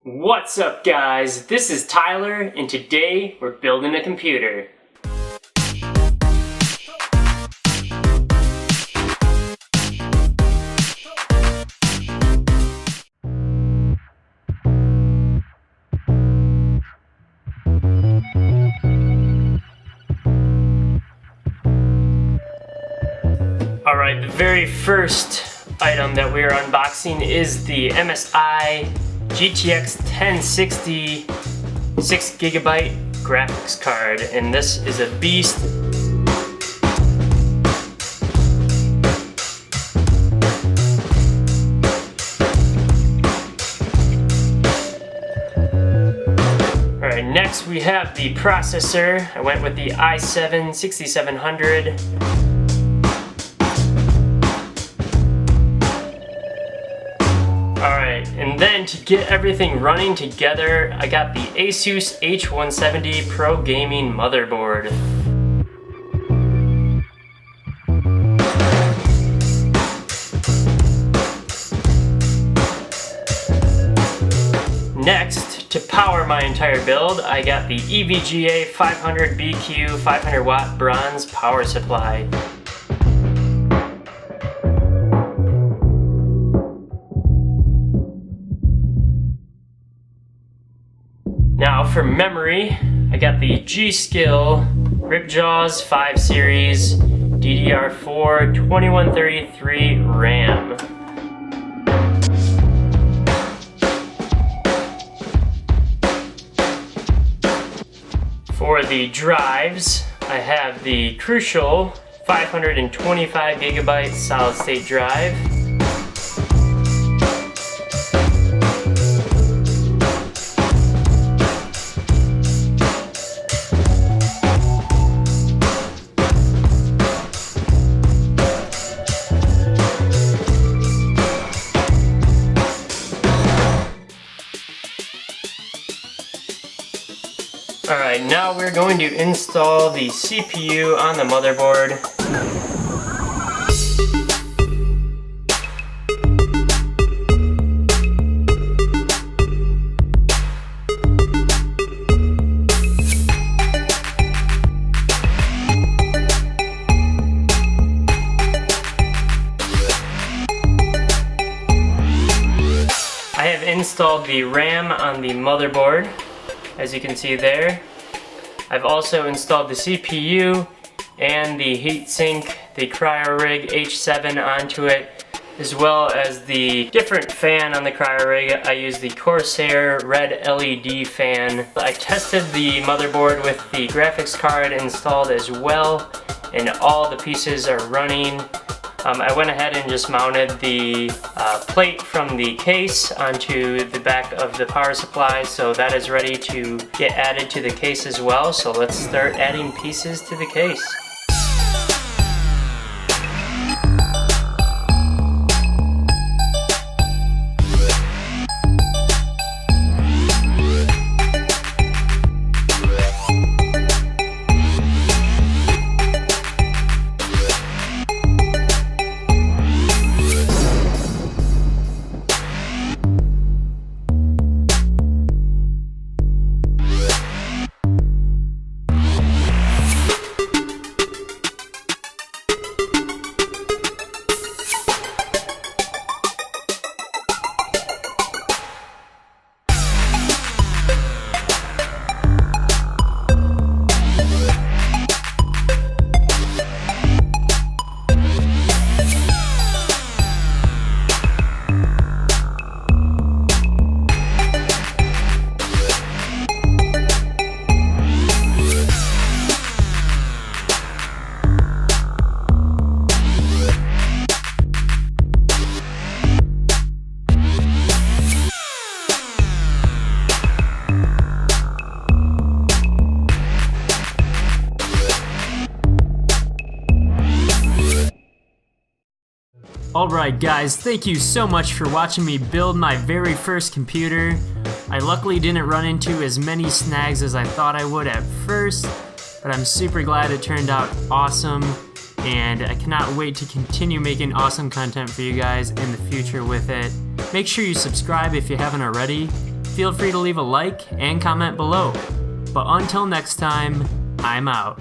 What's up guys, this is Tyler and today we're building a computer. Alright, the very first item that we are unboxing is the MSI GTX 1060 6GB graphics card, and this is a beast. Alright, next we have the processor. I went with the i7 6700. Alright, and then to get everything running together, I got the Asus H170 Pro Gaming Motherboard. Next, to power my entire build, I got the EVGA 500 BQ 500 watt bronze power supply. Now for memory, I got the G.Skill Ripjaws 5 Series DDR4 2133 RAM. For the drives, I have the Crucial 525GB solid state drive. Alright, now we're going to install the CPU on the motherboard. I have installed the RAM on the motherboard, as you can see there. I've also installed the CPU and the heatsink, the Cryorig H7 onto it, as well as the different fan on the Cryorig. I use the Corsair Red LED fan. I tested the motherboard with the graphics card installed as well, and all the pieces are running. I went ahead and just mounted the plate from the case onto the back of the power supply, so that is ready to get added to the case as well. So let's start adding pieces to the case. Alright guys, thank you so much for watching me build my very first computer. I luckily didn't run into as many snags as I thought I would at first, but I'm super glad it turned out awesome, and I cannot wait to continue making awesome content for you guys in the future with it. Make sure you subscribe if you haven't already, feel free to leave a like and comment below. But until next time, I'm out.